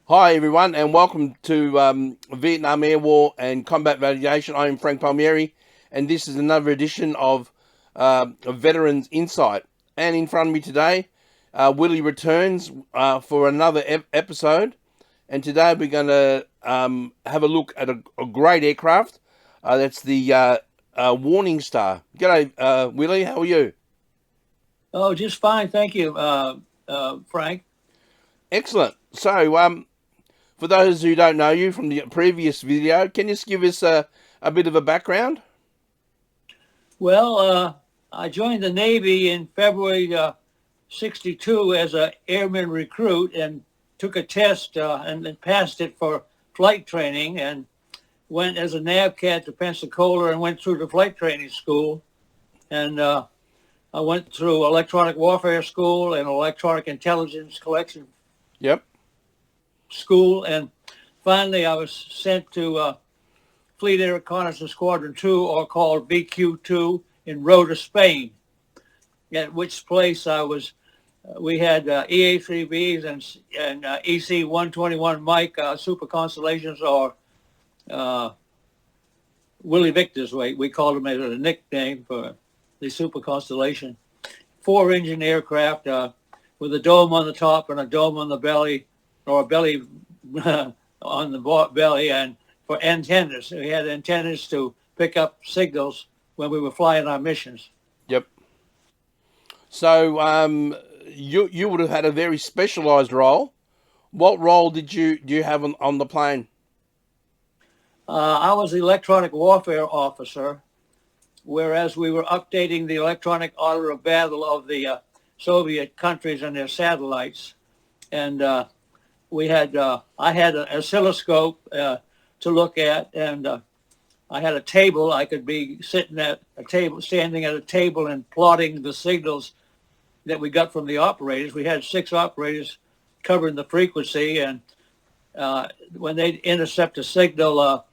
Hi, everyone, and welcome to Vietnam Air War and Combat Aviation. I am Frank Palmieri, and this is another edition of Veterans Insight. And in front of me today, Willie returns for another episode. And today we're going to have a look at a great aircraft. That's the Warning Star. G'day, Willie. How are you? Oh, just fine, thank you, Frank. Excellent. So, for those who don't know you from the previous video, can you just give us a bit of a background? Well, I joined the Navy in February '62 as an airman recruit and took a test and then passed it for flight training and went as a NAVCAT to Pensacola and went through the flight training school. And I went through electronic warfare school and electronic intelligence collection Yep. school. And finally, I was sent to Fleet Air Reconnaissance Squadron 2, or called VQ2, in Rota, Spain, at which place we had EA-3Bs and EC-121 Mike Super Constellations, or Willie Victor's. We called them as a nickname for the Super Constellation. 4-engine aircraft with a dome on the top and a dome on the belly, or a belly on the belly, and for antennas. We had antennas to pick up signals when we were flying our missions. Yep. So you would have had a very specialised role. What role do you have on the plane? I was the electronic warfare officer, whereas we were updating the electronic order of battle of the Soviet countries and their satellites. And I had an oscilloscope to look at, and I had a table. I could be standing at a table and plotting the signals that we got from the operators. We had 6 operators covering the frequency, and when they intercept a signal,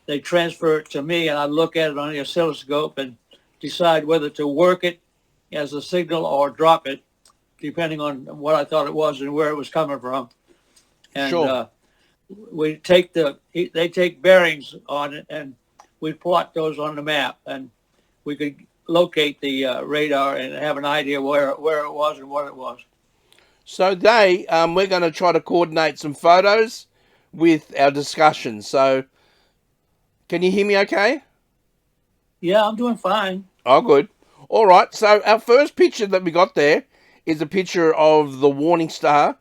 they transfer it to me, and I look at it on the oscilloscope and decide whether to work it as a signal or drop it, depending on what I thought it was and where it was coming from. And Sure. they take bearings on it, and we plot those on the map, and we could locate the radar and have an idea where it was and what it was. So today we're going to try to coordinate some photos with our discussion. So can you hear me okay? Yeah, I'm doing fine. Oh, good. All right. So our first picture that we got there is a picture of the Warning Star,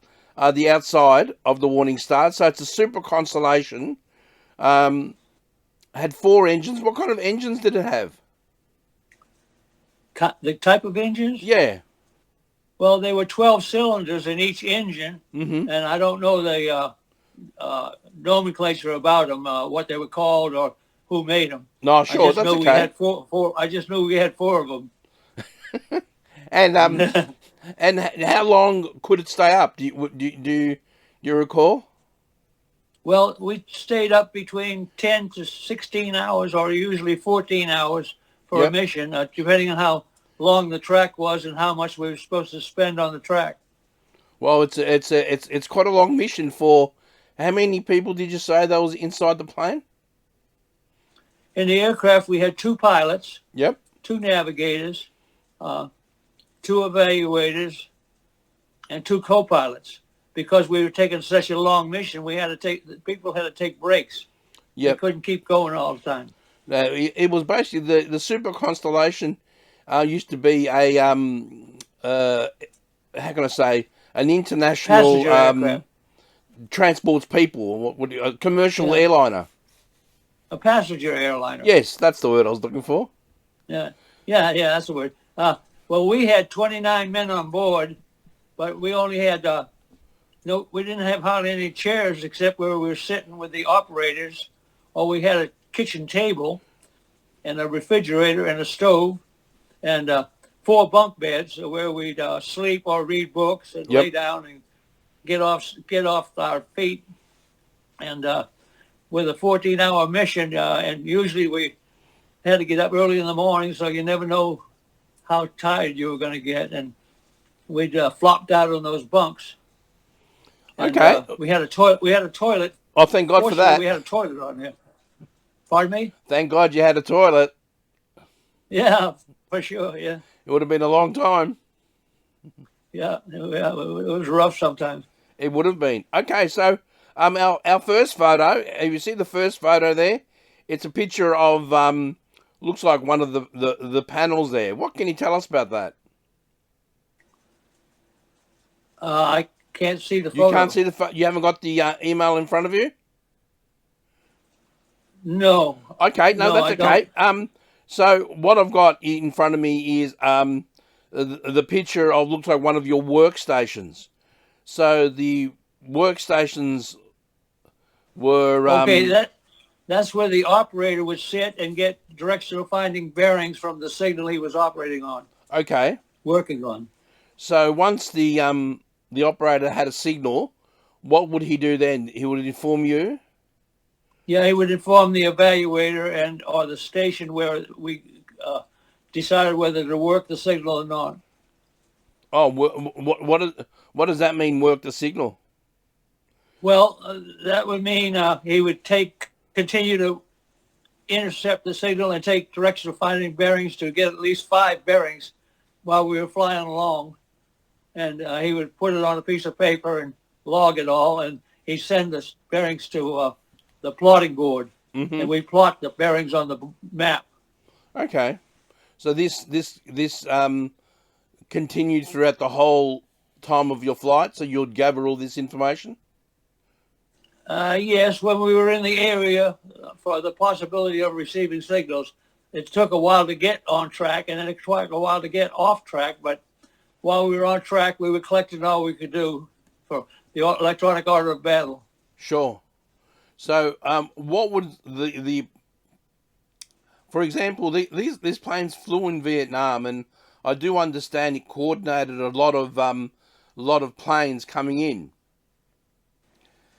the outside of the Warning Star. So it's a super constellation. Had 4 engines. What kind of engines did it have? The type of engines? Yeah. Well, they were 12 cylinders in each engine, Mm-hmm. and I don't know the nomenclature about them, what they were called or who made them. No, I sure. just That's knew we okay. had four. I just knew we had 4 of them. And and how long could it stay up? Do you recall? Well, we stayed up between 10 to 16 hours, or usually 14 hours for a Yep. mission, depending on how long the track was and how much we were supposed to spend on the track. Well, it's quite a long mission for. How many people did you say that was inside the plane? In the aircraft, we had 2 pilots, Yep. 2 navigators, uh, 2 evaluators, and 2 co-pilots. Because we were taking such a long mission, people had to take breaks. They Yep. couldn't keep going all the time. It was basically the Super Constellation used to be a how can I say, an international Passenger aircraft. transports people. A commercial Yeah, airliner? a passenger airliner. Yes, that's the word I was looking for. Yeah, yeah, that's the word. Well, we had 29 men on board, but we only had we didn't have hardly any chairs except where we were sitting with the operators, or we had a kitchen table and a refrigerator and a stove and 4 bunk beds where we'd sleep or read books and lay Yep. down and get off our feet. And with a 14-hour mission, and usually we had to get up early in the morning, so you never know how tired you were going to get, and we'd flopped out on those bunks. And Okay. we had a toilet. We had a toilet. Oh, thank God for Fortunately, that. we had a toilet on there. Pardon me? Thank God you had a toilet. Yeah, for sure. Yeah, It would have been a long time. yeah. It was rough sometimes. It would have been. Okay, so our first photo, have you seen the first photo there? It's a picture of looks like one of the panels there. What can you tell us about that? I can't see the You photo. can't see you haven't got the email in front of you? No. Okay, no, No, that's I okay. don't. So what I've got in front of me is the picture of looks like one of your workstations. So the workstations were Okay, that's where the operator would sit and get directional finding bearings from the signal he was operating on, okay. working on. So once the operator had a signal, what would he do then? He would inform you. Yeah, he would inform the evaluator and or the station where we decided whether to work the signal or not. Oh, what does that mean? Work the signal? Well, that would mean he would continue to intercept the signal and take directional finding bearings to get at least 5 bearings while we were flying along. And he would put it on a piece of paper and log it all, and he'd send the bearings to the plotting board, Mm-hmm. and we plot the bearings on the map. Okay. So this continued throughout the whole time of your flight. So you'd gather all this information. Yes, when we were in the area for the possibility of receiving signals, it took a while to get on track, and then it took a while to get off track. But while we were on track, we were collecting all we could do for the electronic order of battle. Sure. So what would for example, these planes flew in Vietnam, and I do understand it coordinated a lot of planes coming in.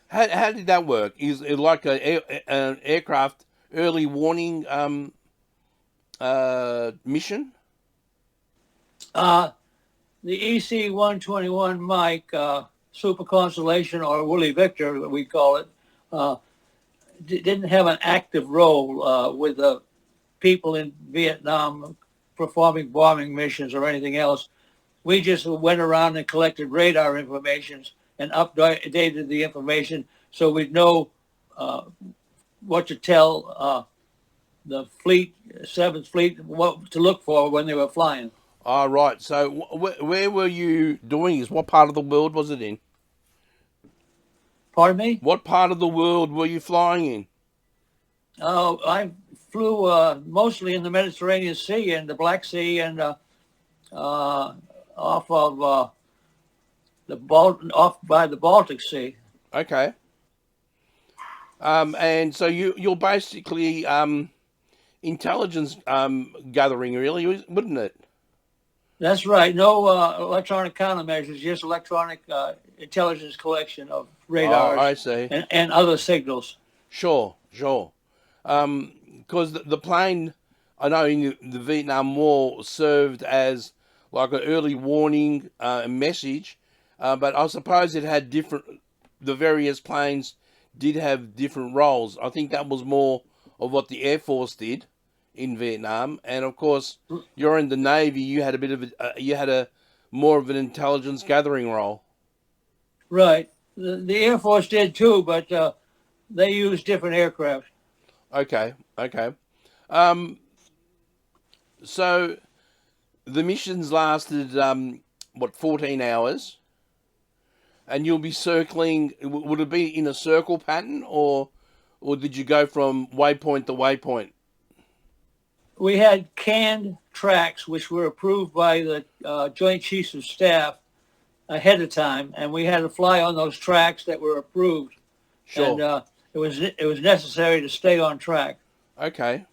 How did that work? Is it like an aircraft early warning mission? The EC-121 Mike, Super Constellation, or Willie Victor, we call it, didn't have an active role with the people in Vietnam performing bombing missions or anything else. We just went around and collected radar information and updated the information so we'd know what to tell the fleet, 7th Fleet, what to look for when they were flying. Oh, right. So where were you doing this? What part of the world was it in? Pardon me? What part of the world were you flying in? I flew mostly in the Mediterranean Sea and the Black Sea and off of off by the Baltic Sea. Okay. And so you're basically intelligence gathering, really, wouldn't it? That's right. No electronic countermeasures, just electronic intelligence collection of Oh, radars I see. and other signals. Sure. Because the plane, I know in the Vietnam War served as like an early warning message, but I suppose it had the various planes did have different roles. I think that was more of what the Air Force did in Vietnam, and of course you're in the Navy. You had a bit of you had a more of an intelligence gathering role. Right. The Air Force did too, but they used different aircraft. Okay. So the missions lasted 14 hours, and you'll be circling. Would it be in a circle pattern, or did you go from waypoint to waypoint? We had canned tracks, which were approved by the Joint Chiefs of Staff ahead of time, and we had to fly on those tracks that were approved. Sure. And it was necessary to stay on track. Okay.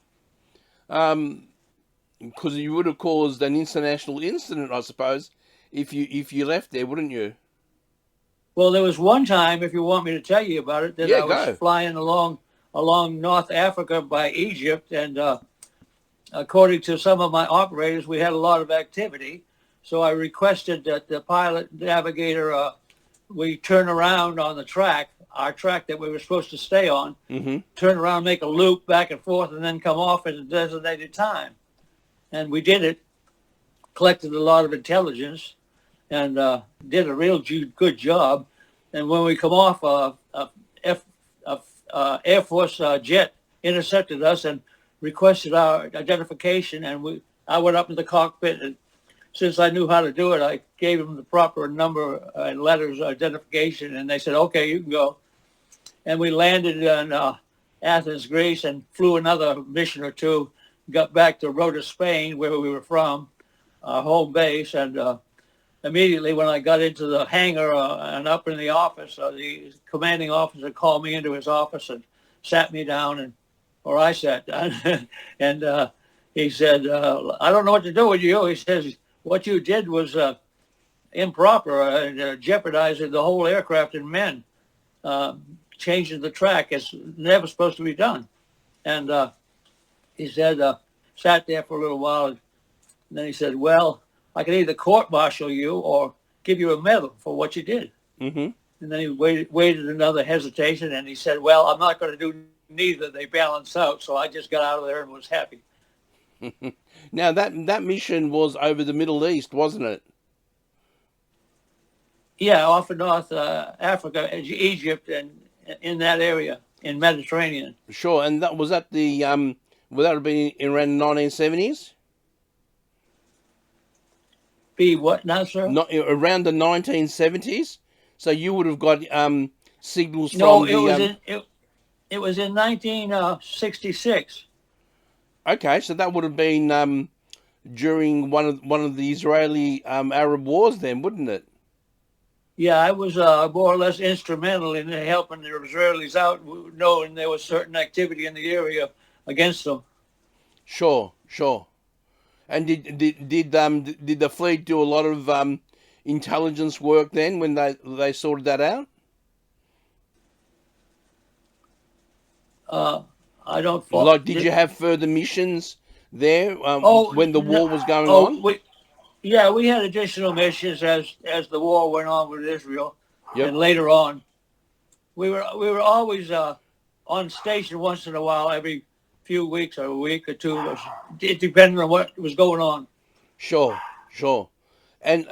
Because you would have caused an international incident, I suppose, if you left there, wouldn't you? Well, there was one time, if you want me to tell you about it, that Yeah, I was go. flying along North Africa by Egypt, and according to some of my operators, we had a lot of activity. So I requested that the pilot navigator we turn around on the track, our track that we were supposed to stay on, Mm-hmm. turn around, make a loop back and forth, and then come off at a designated time. And we did it, collected a lot of intelligence, and did a real good job. And when we come off, Air Force jet intercepted us and requested our identification, and I went up in the cockpit, and since I knew how to do it, I gave them the proper number and letters identification, and they said, okay, you can go. And we landed in Athens, Greece, and flew another mission or two, got back to Rota, Spain, where we were from, our home base, and immediately when I got into the hangar and up in the office, the commanding officer called me into his office and sat me down, or I sat down, and he said, I don't know what to do with you. He says, what you did was improper and jeopardizing the whole aircraft and men, changing the track. It's never supposed to be done. And he said, sat there for a little while, and then he said, well, I can either court-martial you or give you a medal for what you did. Mm-hmm. And then he waited another hesitation, and he said, well, I'm not going to do neither. They balance out. So I just got out of there and was happy. Now, that mission was over the Middle East, wasn't it? Yeah, off of North Africa, Egypt, and in that area, in Mediterranean. Sure, and was that would that have been around the 1970s? Be what now, sir? Not around the 1970s. So you would have got signals No, from it was in 1966. Okay, so that would have been during one of the Israeli Arab wars, then, wouldn't it? Yeah, I was more or less instrumental in helping the Israelis out, knowing there was certain activity in the area against them. Sure. And did the fleet do a lot of intelligence work then when they sorted that out? I don't. Like, did you have further missions there when the war was going on? We had additional missions as the war went on with Israel, Yep. and later on, we were always on station once in a while, every few weeks or a week or two, it depended on what was going on. Sure. And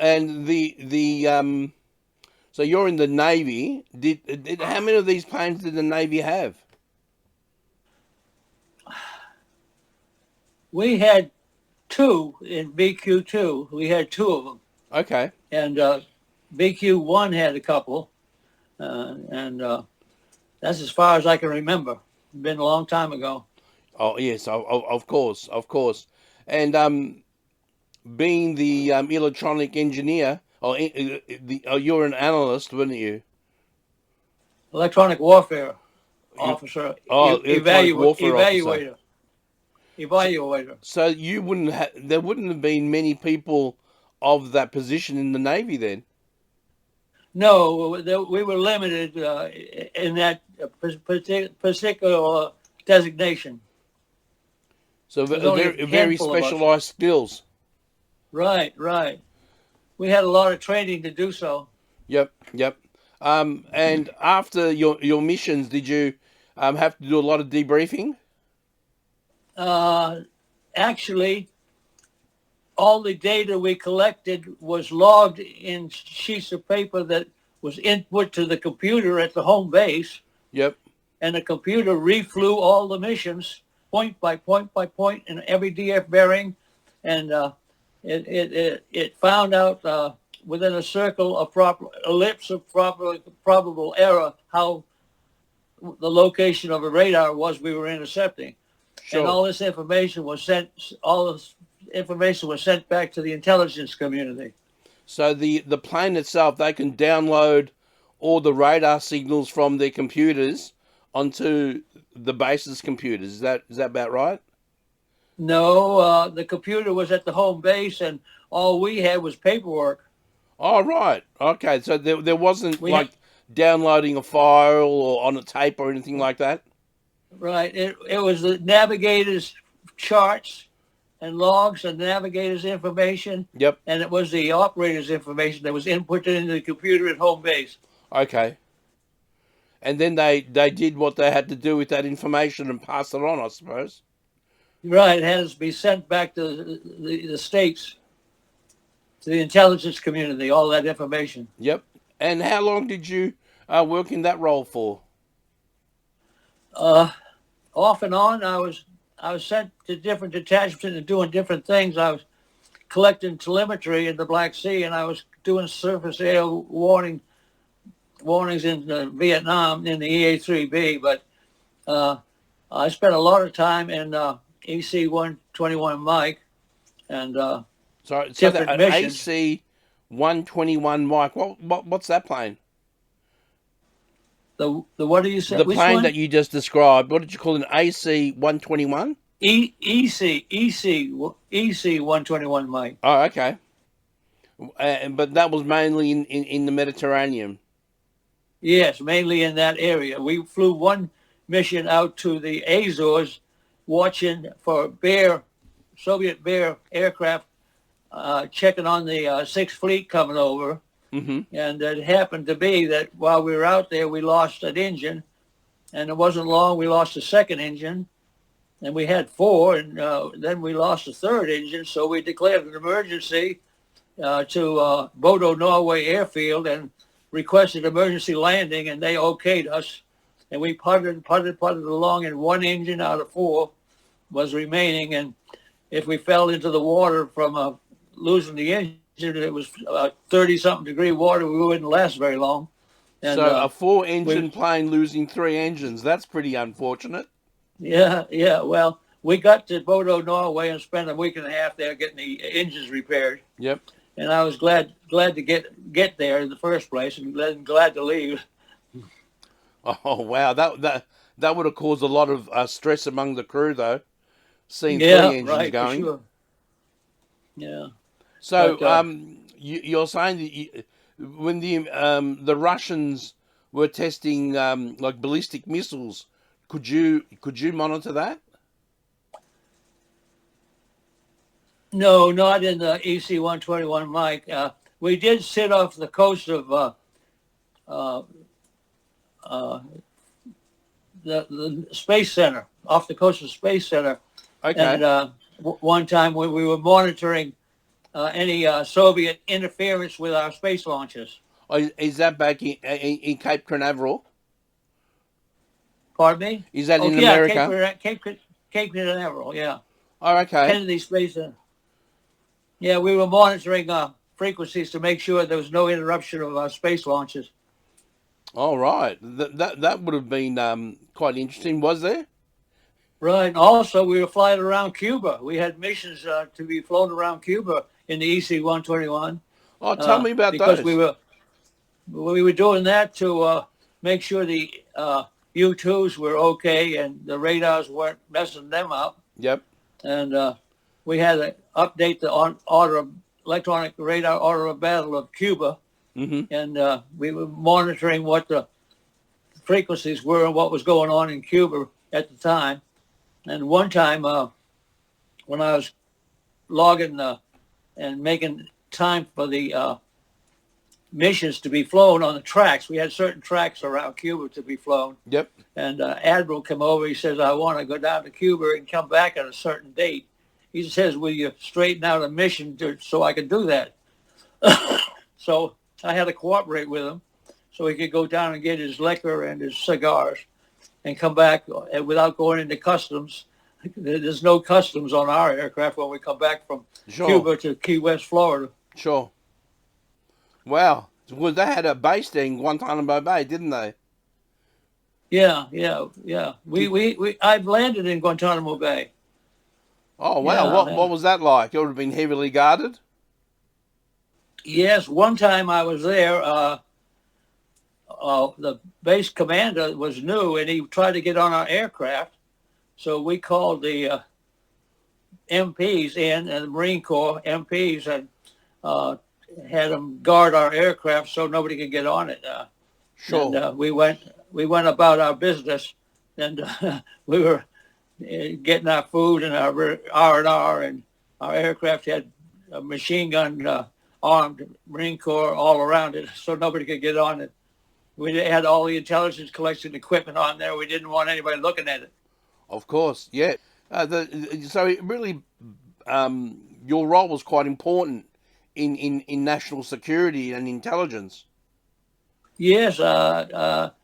so you're in the Navy. Did how many of these planes did the Navy have? We had two in BQ2. We had two of them. Okay. And BQ1 had a couple. And that's as far as I can remember. It's been a long time ago. Oh, yes, of course. And being the electronic engineer, you're an analyst, weren't you? Electronic warfare officer. Electronic warfare officer. Evaluator. So there wouldn't have been many people of that position in the Navy then? No, we were limited in that particular designation. So very specialized skills. Right. We had a lot of training to do so. Yep. And after your missions, did you have to do a lot of debriefing? Actually, all the data we collected was logged in sheets of paper that was input to the computer at the home base. Yep. And the computer reflew all the missions point by point by point in every DF bearing, and it found out within a circle of ellipse of probable error how the location of a radar was we were intercepting. Sure. And all this information was sent. All this information was sent back to the intelligence community. So the plane itself, they can download all the radar signals from their computers onto the base's computers. Is that about right? No, the computer was at the home base, and all we had was paperwork. Oh, right. Okay, so there wasn't downloading a file or on a tape or anything like that? Right. It was the navigator's charts and logs and navigators' information, Yep. and it was the operator's information that was inputted into the computer at home base. Okay. And then they did what they had to do with that information and pass it on, I suppose. Right, it had to be sent back to the states, to the intelligence community, all that information. Yep. And how long did you work in that role for? Off and on, I was sent to different detachments and doing different things. I was collecting telemetry in the Black Sea, and I was doing surface air warnings in Vietnam in the EA-3B. But I spent a lot of time in EC-121 Mike and So different that missions. AC-121 Mike. What's that plane? The what do you say? The Which plane one? that you just described. What did you call it? An AC-121? EC 121 Mike. Oh, okay. But that was mainly in the Mediterranean. Yes, mainly in that area. We flew one mission out to the Azores, watching for Soviet Bear aircraft, checking on the Sixth Fleet coming over. Mm-hmm. And it happened to be that while we were out there, we lost an engine, and it wasn't long we lost a second engine, and we had four, and then we lost a third engine, so we declared an emergency to Bodo, Norway airfield and requested emergency landing, and they okayed us, and we putted along, and one engine out of four was remaining, and if we fell into the water from losing the engine, it was 30-something degree water, we wouldn't last very long. And, so a four-engine plane losing three engines, that's pretty unfortunate. Yeah. Well, we got to Bodo, Norway, and spent a week and a half there getting the engines repaired. Yep. And I was glad to get there in the first place, and glad to leave. Oh wow, that would have caused a lot of stress among the crew, though. Seeing Yeah, three engines right, going. for sure. Yeah. So But, you're saying that when the Russians were testing like ballistic missiles, could you monitor that? No, not in the EC-121 Mike. We did sit off the coast of the Space Center, off the coast of Space Center. Okay. And one time when we were monitoring any Soviet interference with our space launches. Is that back in Cape Canaveral? Pardon me? Is that in America? Cape Canaveral, yeah. Oh, okay. Kennedy Space Center. Yeah, we were monitoring frequencies to make sure there was no interruption of our space launches. All right. That would have been quite interesting, was there? Right. And also, we were flying around Cuba. We had missions to be flown around Cuba in the EC-121. Oh, tell me about because those. we were doing that to make sure the U-2s were okay and the radars weren't messing them up. Yep. And we had to update the electronic radar order of battle of Cuba. Mm-hmm. And we were monitoring what the frequencies were and what was going on in Cuba at the time. And one time when I was logging and making time for the missions to be flown on the tracks, we had certain tracks around Cuba to be flown. Yep. And Admiral came over, he says, I want to go down to Cuba and come back at a certain date. He says, will you straighten out a mission so I can do that? So I had to cooperate with him so he could go down and get his liquor and his cigars and come back without going into customs. There's no customs on our aircraft when we come back from Cuba to Key West, Florida. Sure. Wow. Well, they had a base there in Guantanamo Bay, didn't they? Yeah. I've landed in Guantanamo Bay. Oh, wow. Yeah, what was that like? It would have been heavily guarded? Yes, one time I was there. The base commander was new, and he tried to get on our aircraft. So we called the MPs in, and the Marine Corps MPs, and had them guard our aircraft so nobody could get on it. Sure. And we went about our business, and we were getting our food and our R&R, and our aircraft had a machine gun armed Marine Corps all around it, so nobody could get on it. We had all the intelligence collection equipment on there. We didn't want anybody looking at it. Of course, yeah. So it really, your role was quite important in national security and intelligence. Yes,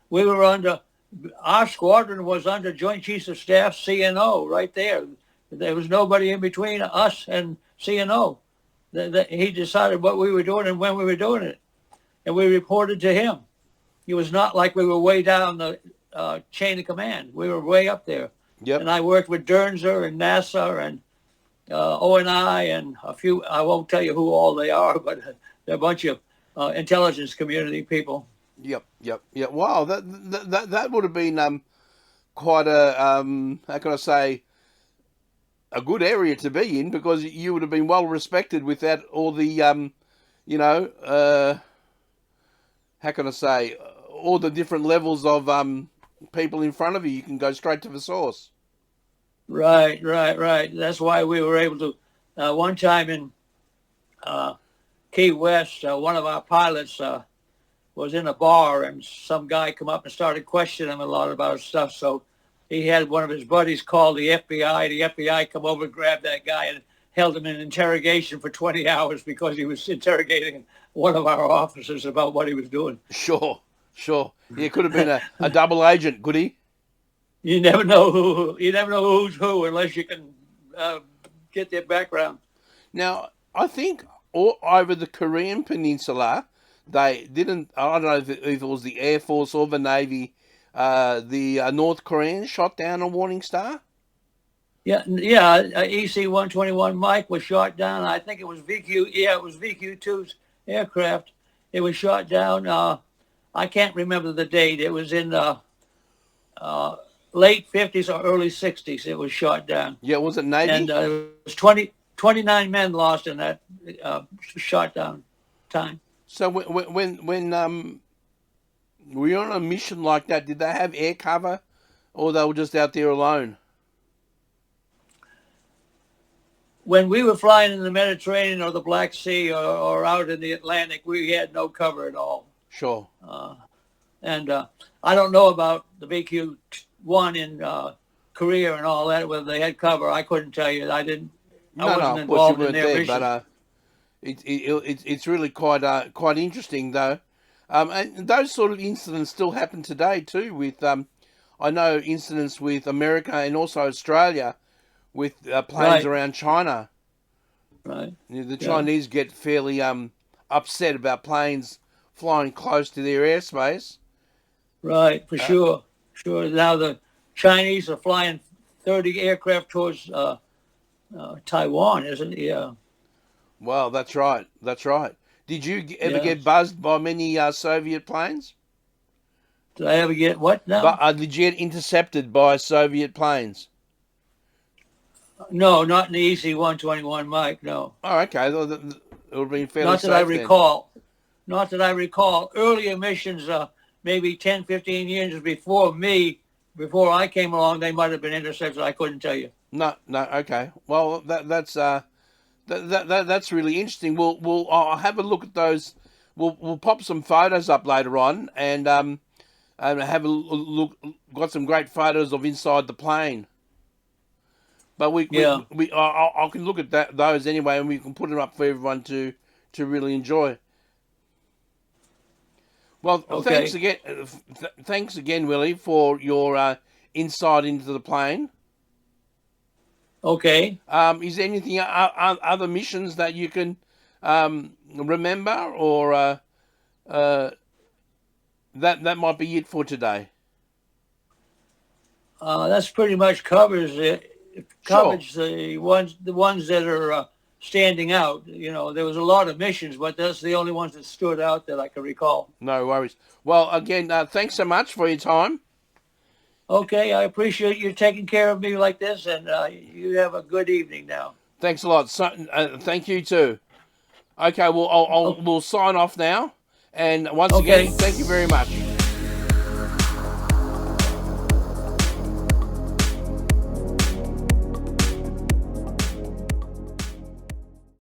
we were under, our squadron was under Joint Chiefs of Staff, CNO, right there. There was nobody in between us and CNO. He decided what we were doing and when we were doing it. And we reported to him. It was not like we were way down the chain of command. We were way up there. Yep. And I worked with Dernzer and NASA and ONI and a few, I won't tell you who all they are, but they're a bunch of intelligence community people. Yep. Wow, that would have been quite a how can I say, a good area to be in, because you would have been well respected without all the how can I say, all the different levels of people in front of you. You can go straight to the source. Right. That's why we were able to. One time in Key West, one of our pilots was in a bar, and some guy come up and started questioning him a lot about stuff. So he had one of his buddies call the FBI. The FBI come over and grabbed that guy and held him in interrogation for 20 hours because he was interrogating one of our officers about what he was doing. Sure. He could have been a double agent, could he? You never know who's who unless you can get their background. Now, I think all over the Korean Peninsula, they didn't, I don't know if it was the Air Force or the Navy, the North Koreans shot down a warning star? Yeah, EC-121 Mike was shot down. I think it was VQ-2's aircraft. It was shot down. I can't remember the date. It was in late 50s or early 60s. It was shot down. Yeah, was it Navy? And it was 29 men lost in that shot down time. So when we were on a mission like that, did they have air cover, or they were just out there alone? When we were flying in the Mediterranean or the Black Sea or out in the Atlantic, we had no cover at all. Sure. And I don't know about the VQ-1 in Korea and all that, whether they had cover. I couldn't tell you. I wasn't involved in their mission. But it's really quite interesting though, and those sort of incidents still happen today too. With I know incidents with America and also Australia with planes around China. Right. The Chinese get fairly upset about planes flying close to their airspace. Right, for sure. Now the Chinese are flying 30 aircraft towards Taiwan, isn't it? Yeah. Well, that's right. Did you ever get buzzed by many Soviet planes? Did I ever get what now? Did you get intercepted by Soviet planes? No, not in the EC-121 Mike, no. Oh, okay. It would have been fairly Not that safe I recall. Not that I recall. Earlier missions, maybe 10, 15 years before I came along, they might have been intercepted. I couldn't tell you. No, okay. Well, that's really interesting. I'll have a look at those. We'll pop some photos up later on and have a look. Got some great photos of inside the plane. But I can look at those anyway, and we can put them up for everyone to really enjoy. Well, okay. Thanks again, Willie, for your insight into the plane. Okay. Is there anything other missions that you can remember, or that might be it for today? That's pretty much covers it. Covers sure. the ones that are standing out. You know, there was a lot of missions, but that's the only ones that stood out that I can recall. No worries. Well, again, thanks so much for your time. Okay, I appreciate you taking care of me like this, and you have a good evening now. Thanks a lot. So, thank you too. Okay, well, we'll sign off now. And once again, thank you very much.